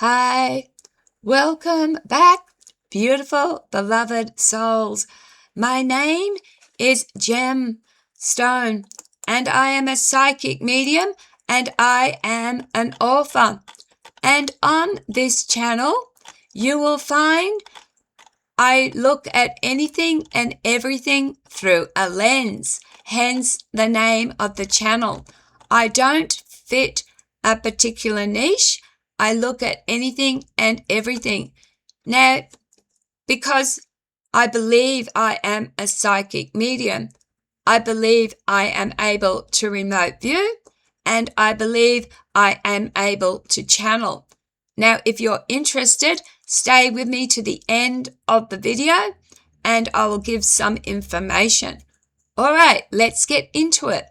Hi, welcome back, beautiful, beloved souls. My name is Gem Stone, and I am a psychic medium, and I am an author. And on this channel, you will find I look at anything and everything through a lens, hence the name of the channel. I don't fit a particular niche. I look at anything and everything. Now, because I believe I am a psychic medium, I believe I am able to remote view, and I believe I am able to channel. Now, if you're interested, stay with me to the end of the video and I will give some information. All right, let's get into it.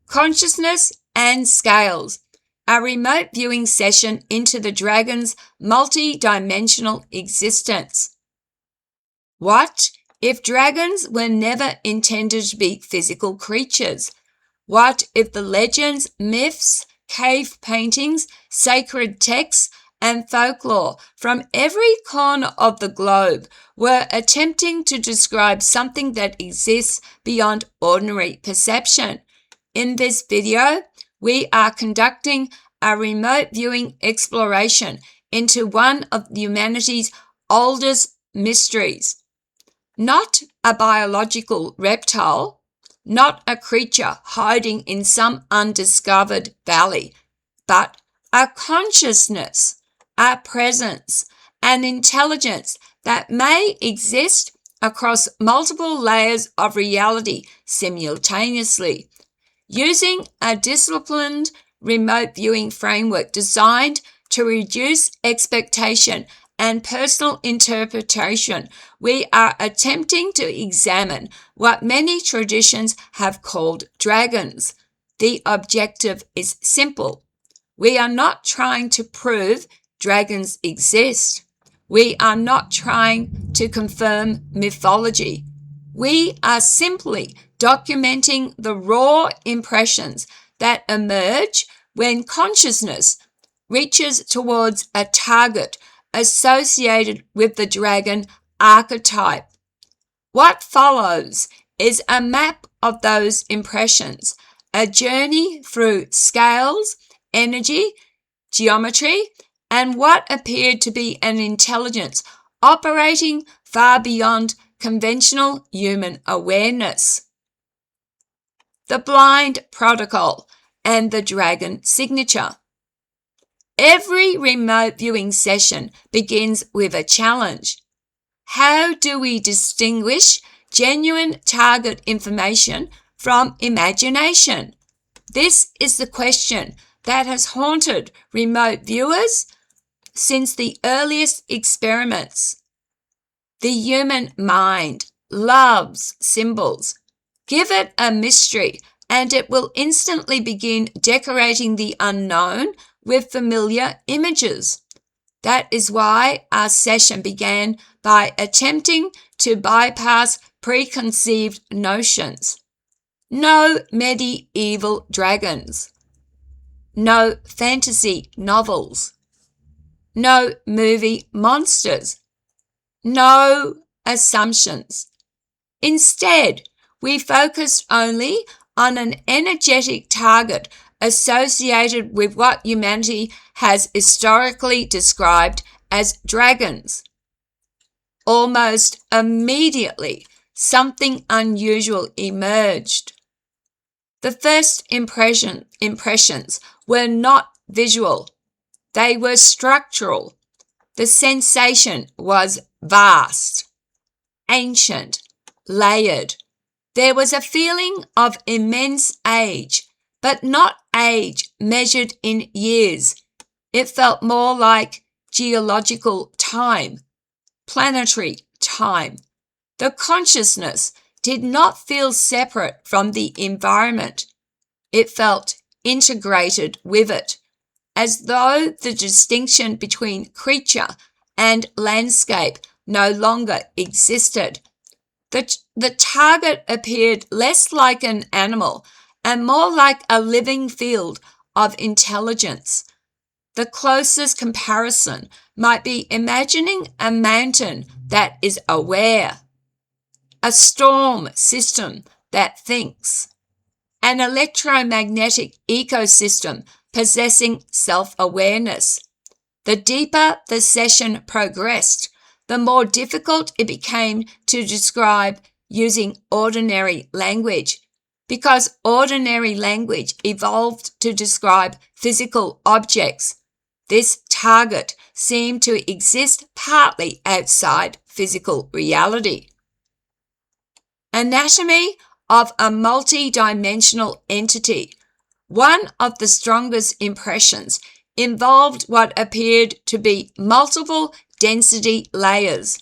Consciousness and scales. A remote viewing session into the dragon's multi-dimensional existence. What if dragons were never intended to be physical creatures? What if the legends, myths, cave paintings, sacred texts, and folklore from every corner of the globe were attempting to describe something that exists beyond ordinary perception? In this video, we are conducting a remote viewing exploration into one of humanity's oldest mysteries. Not a biological reptile, not a creature hiding in some undiscovered valley, but a consciousness, a presence, an intelligence that may exist across multiple layers of reality simultaneously. Using a disciplined remote viewing framework designed to reduce expectation and personal interpretation, we are attempting to examine what many traditions have called dragons. The objective is simple. We are not trying to prove dragons exist. We are not trying to confirm mythology. We are simply documenting the raw impressions that emerge when consciousness reaches towards a target associated with the dragon archetype. What follows is a map of those impressions, a journey through scales, energy, geometry, and what appeared to be an intelligence operating far beyond conventional human awareness. The blind protocol and the dragon signature. Every remote viewing session begins with a challenge. How do we distinguish genuine target information from imagination? This is the question that has haunted remote viewers since the earliest experiments. The human mind loves symbols. Give it a mystery and it will instantly begin decorating the unknown with familiar images. That is why our session began by attempting to bypass preconceived notions. No medieval dragons. No fantasy novels. No movie monsters. No assumptions. Instead, we focused only on an energetic target associated with what humanity has historically described as dragons. Almost immediately, something unusual emerged. The first impressions were not visual. They were structural. The sensation was vast, ancient, layered. There was a feeling of immense age, but not age measured in years. It felt more like geological time, planetary time. The consciousness did not feel separate from the environment. It felt integrated with it, as though the distinction between creature and landscape no longer existed. The target appeared less like an animal and more like a living field of intelligence. The closest comparison might be imagining a mountain that is aware, a storm system that thinks, an electromagnetic ecosystem possessing self-awareness. The deeper the session progressed, the more difficult it became to describe using ordinary language, because ordinary language evolved to describe physical objects. This target seemed to exist partly outside physical reality. Anatomy of a multidimensional entity. One of the strongest impressions involved what appeared to be multiple density layers.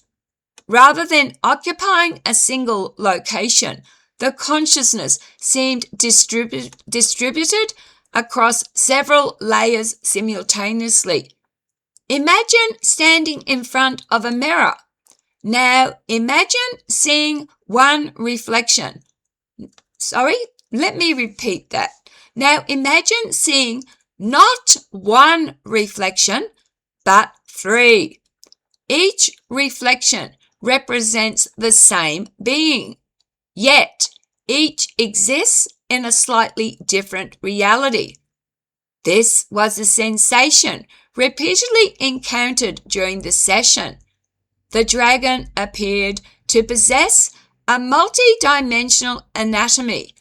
Rather than occupying a single location, the consciousness seemed distributed across several layers simultaneously. Imagine standing in front of a mirror. Now imagine seeing one reflection. Let me repeat that. Now imagine seeing not one reflection, but 3. Each reflection represents the same being, yet each exists in a slightly different reality. This was a sensation repeatedly encountered during the session. The dragon appeared to possess a multi-dimensional anatomy.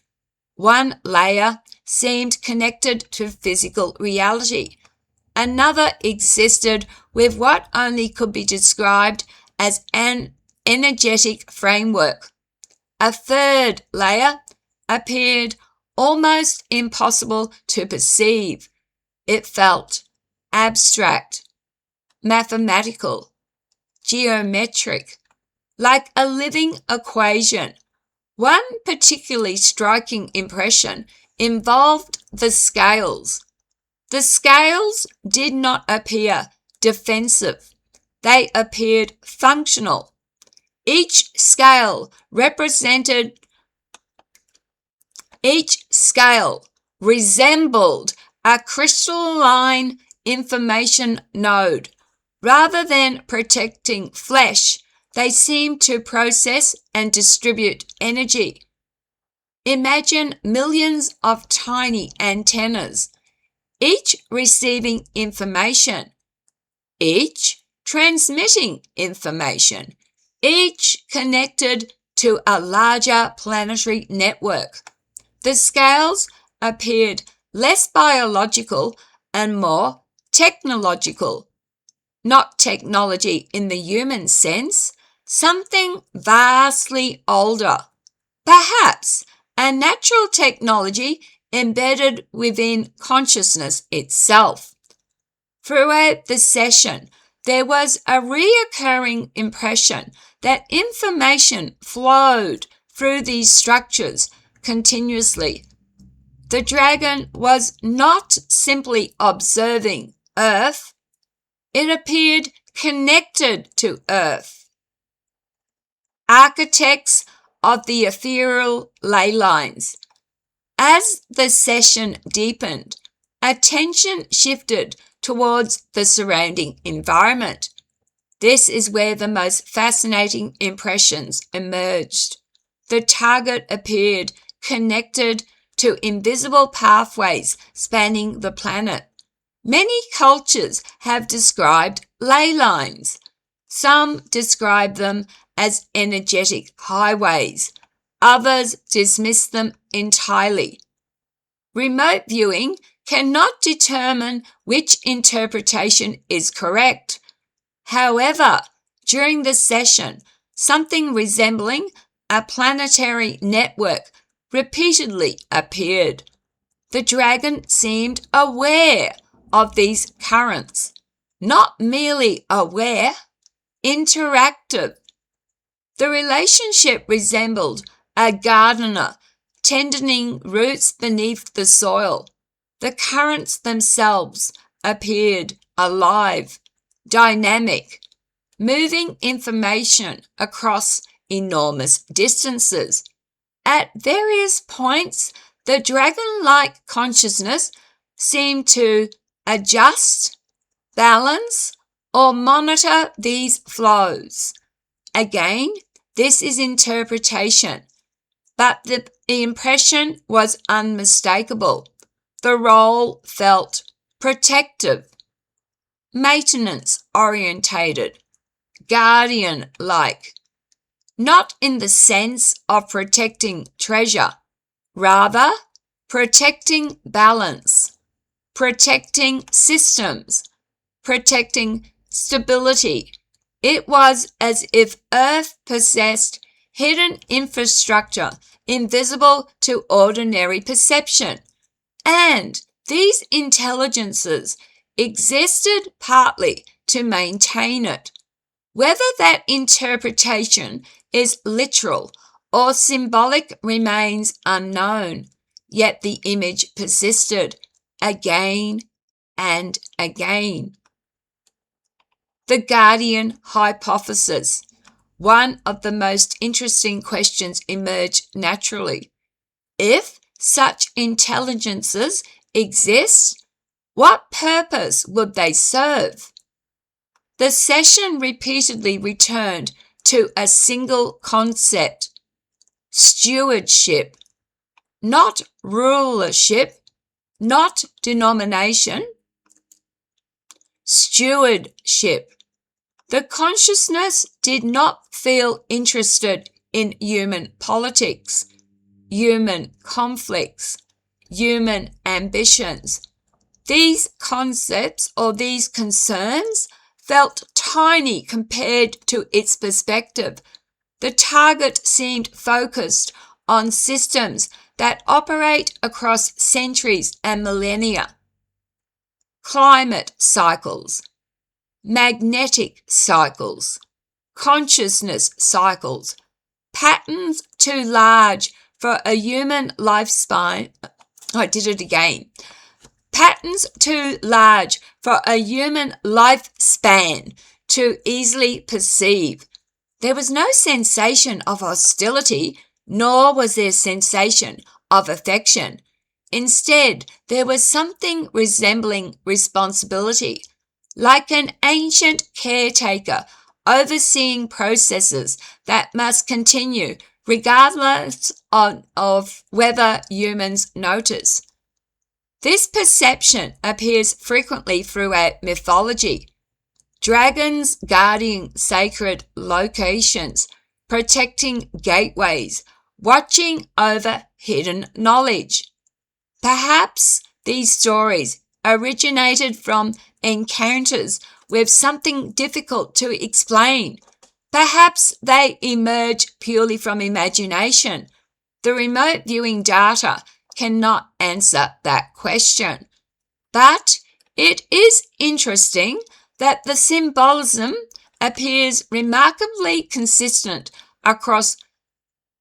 One layer seemed connected to physical reality. Another existed with what only could be described as an energetic framework. A third layer appeared almost impossible to perceive. It felt abstract, mathematical, geometric, like a living equation. One particularly striking impression involved the scales. The scales did not appear defensive. They appeared functional. Each scale resembled a crystalline information node. Rather than protecting flesh, they seemed to process and distribute energy. Imagine millions of tiny antennas, each receiving information, each transmitting information, each connected to a larger planetary network. The scales appeared less biological and more technological. Not technology in the human sense, something vastly older. Perhaps a natural technology embedded within consciousness itself. Throughout the session, there was a recurring impression that information flowed through these structures continuously. The dragon was not simply observing Earth. It appeared connected to Earth. Architects of the ethereal ley lines. As the session deepened, attention shifted towards the surrounding environment. This is where the most fascinating impressions emerged. The target appeared connected to invisible pathways spanning the planet. Many cultures have described ley lines. Some describe them as energetic highways. Others dismiss them entirely. Remote viewing cannot determine which interpretation is correct. However, during the session, something resembling a planetary network repeatedly appeared. The dragon seemed aware of these currents, not merely aware, interactive. The relationship resembled a gardener tending roots beneath the soil. The currents themselves appeared alive, dynamic, moving information across enormous distances. At various points, the dragon-like consciousness seemed to adjust balance, or monitor these flows. Again, this is interpretation, but the impression was unmistakable. The role felt protective, maintenance-orientated, guardian-like, not in the sense of protecting treasure, rather protecting balance, protecting systems, protecting stability. It was as if Earth possessed hidden infrastructure invisible to ordinary perception, and these intelligences existed partly to maintain it. Whether that interpretation is literal or symbolic remains unknown, yet the image persisted again and again. The Guardian hypothesis. One of the most interesting questions emerged naturally. If such intelligences exist, what purpose would they serve? The session repeatedly returned to a single concept: stewardship, not rulership, not denomination. Stewardship. The consciousness did not feel interested in human politics, human conflicts, human ambitions. These concepts or these concerns felt tiny compared to its perspective. The target seemed focused on systems that operate across centuries and millennia. Climate cycles, magnetic cycles, consciousness cycles, patterns too large for a human lifespan. Patterns too large for a human lifespan to easily perceive. There was no sensation of hostility, nor was there sensation of affection. Instead, there was something resembling responsibility, like an ancient caretaker overseeing processes that must continue regardless of whether humans notice. This perception appears frequently throughout mythology. Dragons guarding sacred locations, protecting gateways, watching over hidden knowledge. Perhaps these stories originated from encounters with something difficult to explain. Perhaps they emerge purely from imagination. The remote viewing data cannot answer that question. But it is interesting that the symbolism appears remarkably consistent across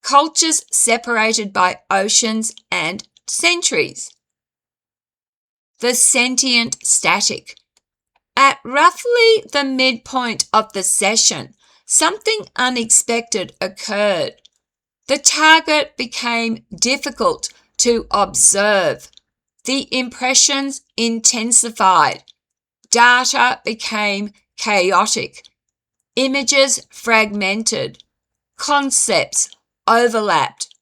cultures separated by oceans and centuries. The sentient static. At roughly the midpoint of the session, something unexpected occurred. The target became difficult to observe. The impressions intensified. Data became chaotic. Images fragmented. Concepts overlapped.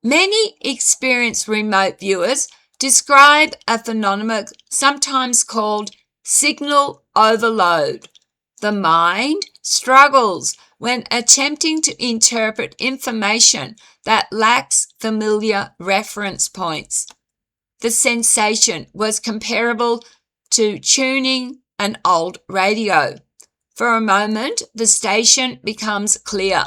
Many experienced remote viewers describe a phenomenon sometimes called signal overload. The mind struggles when attempting to interpret information that lacks familiar reference points. The sensation was comparable to tuning an old radio. For a moment, the station becomes clear.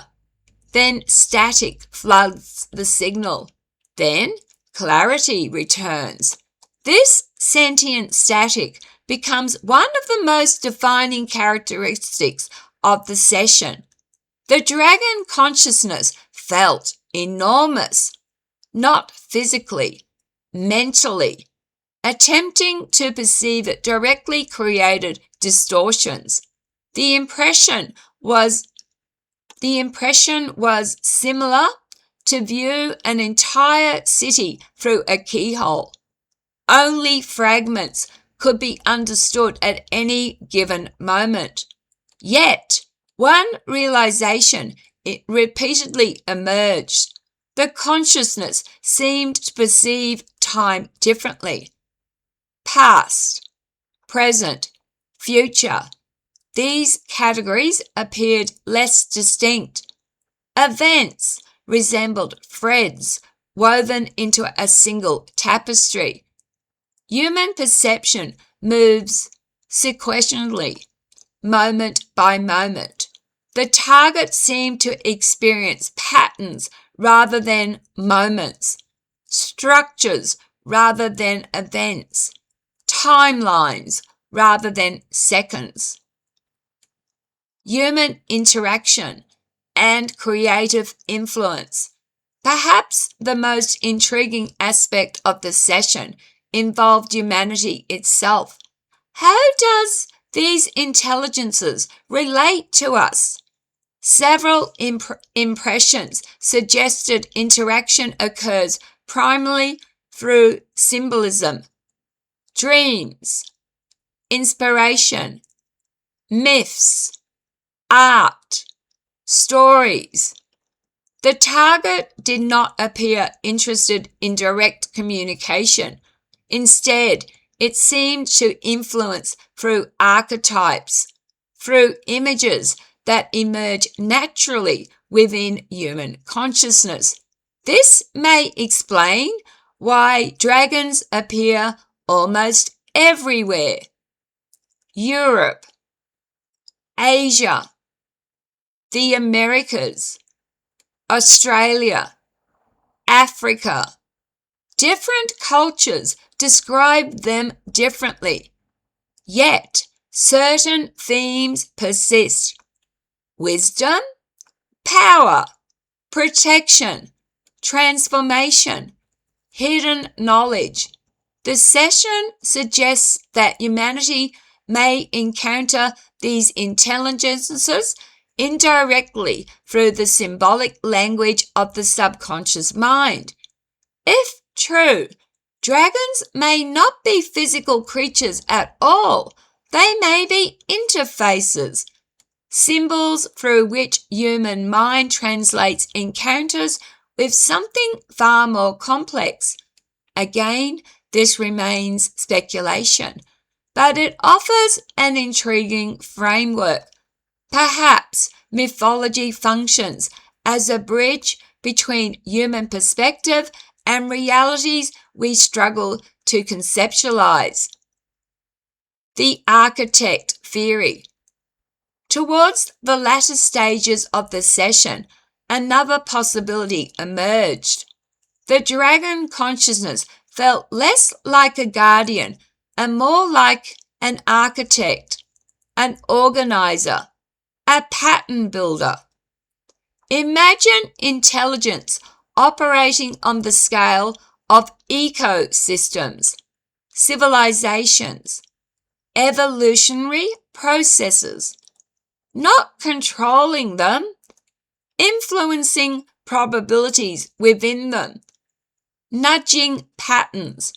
Then static floods the signal. Then clarity returns. This sentient static becomes one of the most defining characteristics of the session. The dragon consciousness felt enormous, not physically, mentally. Attempting to perceive it directly created distortions. The impression was similar to view an entire city through a keyhole. Only fragments could be understood at any given moment. Yet, one realization repeatedly emerged. The consciousness seemed to perceive time differently. Past, present, future. These categories appeared less distinct. Events resembled threads woven into a single tapestry. Human perception moves sequentially, moment by moment. The target seemed to experience patterns rather than moments, structures rather than events, timelines rather than seconds. Human interaction and creative influence. Perhaps the most intriguing aspect of the session involved humanity itself. How does these intelligences relate to us? Several impressions suggested interaction occurs primarily through symbolism, dreams, inspiration, myths, art, stories. The target did not appear interested in direct communication. Instead, it seemed to influence through archetypes, through images that emerge naturally within human consciousness. This may explain why dragons appear almost everywhere. Europe, Asia, the Americas, Australia, Africa. Different cultures describe them differently, yet certain themes persist. Wisdom, power, protection, transformation, hidden knowledge. The session suggests that humanity may encounter these intelligences indirectly through the symbolic language of the subconscious mind. If true, dragons may not be physical creatures at all. They may be interfaces, symbols through which human mind translates encounters with something far more complex. Again, this remains speculation, but it offers an intriguing framework. Perhaps mythology functions as a bridge between human perspective and realities we struggle to conceptualize. The architect theory. Towards the latter stages of the session, another possibility emerged. The dragon consciousness felt less like a guardian and more like an architect, an organizer, a pattern builder. Imagine intelligence operating on the scale of ecosystems, civilizations, evolutionary processes, not controlling them, influencing probabilities within them, nudging patterns,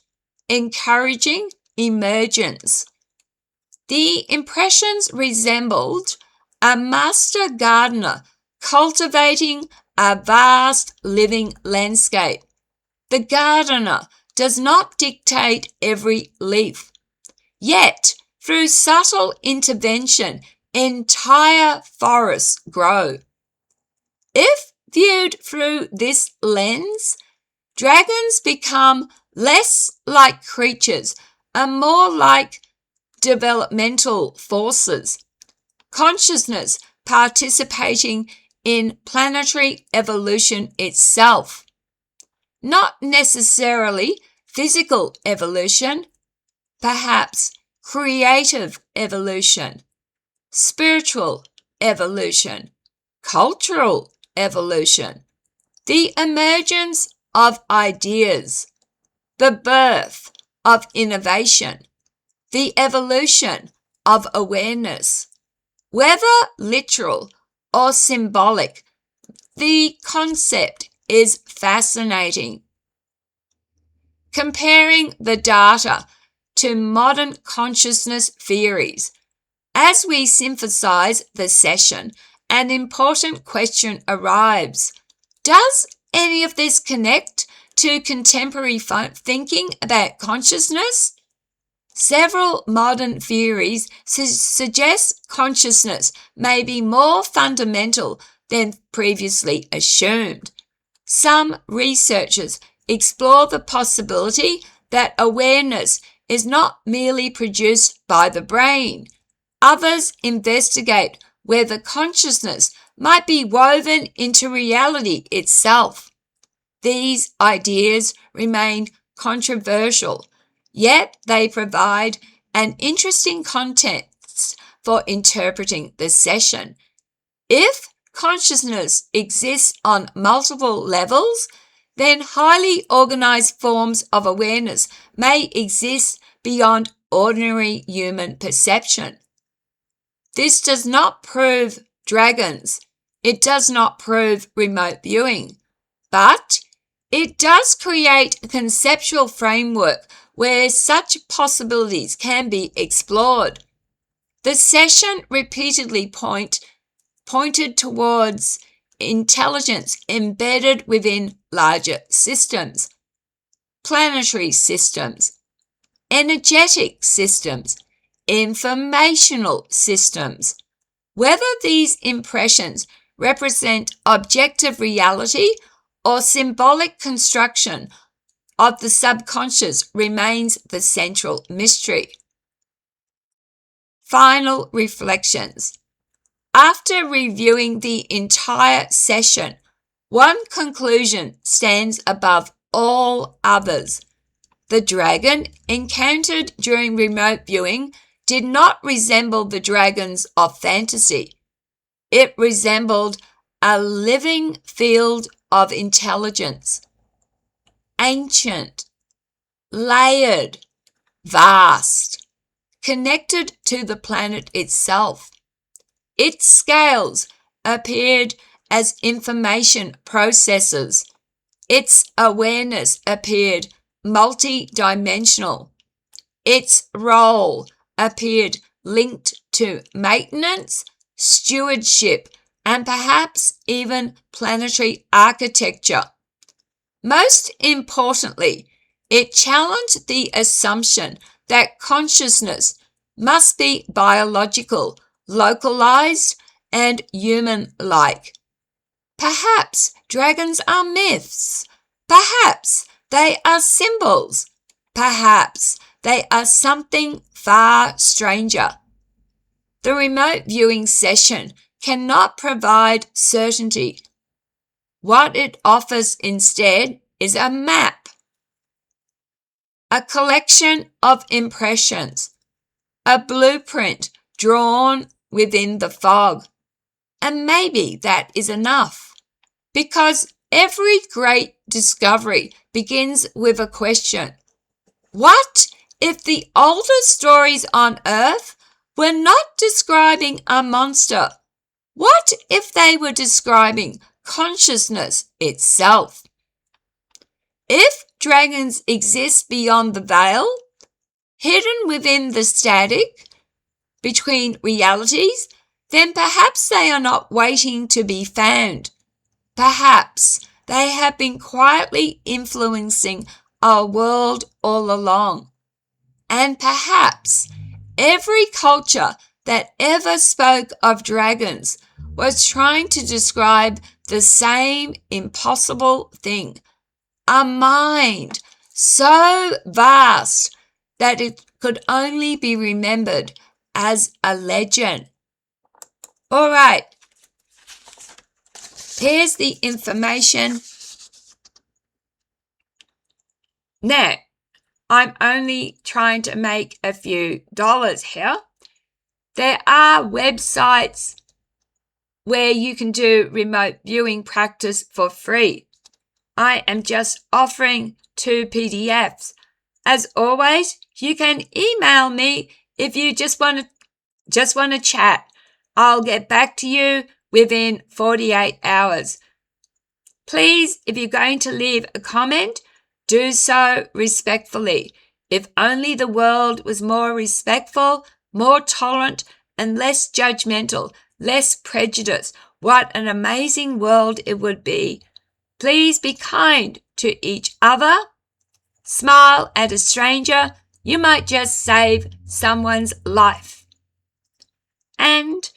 encouraging emergence. The impressions resembled a master gardener cultivating a vast living landscape. The gardener does not dictate every leaf, yet through subtle intervention, entire forests grow. If viewed through this lens, dragons become less like creatures and more like developmental forces, consciousness participating in planetary evolution itself. Not necessarily physical evolution, perhaps creative evolution, spiritual evolution, cultural evolution, the emergence of ideas, the birth of innovation, the evolution of awareness. Whether literal or symbolic, the concept is fascinating. Comparing the data to modern consciousness theories. As we synthesize the session, an important question arrives. Does any of this connect to contemporary thinking about consciousness? Several modern theories suggest consciousness may be more fundamental than previously assumed. Some researchers explore the possibility that awareness is not merely produced by the brain. Others investigate whether consciousness might be woven into reality itself. These ideas remain controversial, yet they provide an interesting context for interpreting the session. If consciousness exists on multiple levels, then highly organized forms of awareness may exist beyond ordinary human perception. This does not prove dragons. It does not prove remote viewing, but it does create a conceptual framework where such possibilities can be explored. The session repeatedly pointed towards intelligence embedded within larger systems, planetary systems, energetic systems, informational systems. Whether these impressions represent objective reality or symbolic construction of the subconscious remains the central mystery. Final reflections. After reviewing the entire session, one conclusion stands above all others. The dragon encountered during remote viewing did not resemble the dragons of fantasy. It resembled a living field of intelligence, ancient, layered, vast, connected to the planet itself. Its scales appeared as information processors. Its awareness appeared multidimensional. Its role appeared linked to maintenance, stewardship, and perhaps even planetary architecture. Most importantly, it challenged the assumption that consciousness must be biological, localized, and human-like. Perhaps dragons are myths. Perhaps they are symbols. Perhaps they are something far stranger. The remote viewing session cannot provide certainty. What it offers instead is a map, a collection of impressions, a blueprint drawn within the fog. And maybe that is enough, because every great discovery begins with a question. What if the older stories on Earth were not describing a monster? What if they were describing consciousness itself? If dragons exist beyond the veil, hidden within the static between realities, then perhaps they are not waiting to be found. Perhaps they have been quietly influencing our world all along. And perhaps every culture that ever spoke of dragons was trying to describe the same impossible thing, a mind so vast that it could only be remembered as a legend. All right, here's the information. Now, I'm only trying to make a few dollars here. There are websites where you can do remote viewing practice for free. I am just offering 2 PDFs. As always, you can email me if you just want to chat. I'll get back to you within 48 hours. Please, if you're going to leave a comment, do so respectfully. If only the world was more respectful, more tolerant, and less judgmental, less prejudiced. What an amazing world it would be. Please be kind to each other. Smile at a stranger. You might just save someone's life. And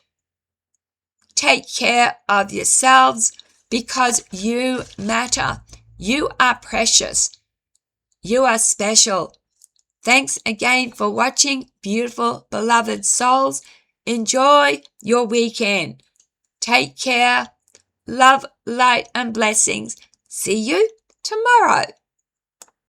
take care of yourselves because you matter. You are precious. You are special. Thanks again for watching, beautiful, beloved souls. Enjoy your weekend. Take care. Love, light, and blessings. See you tomorrow.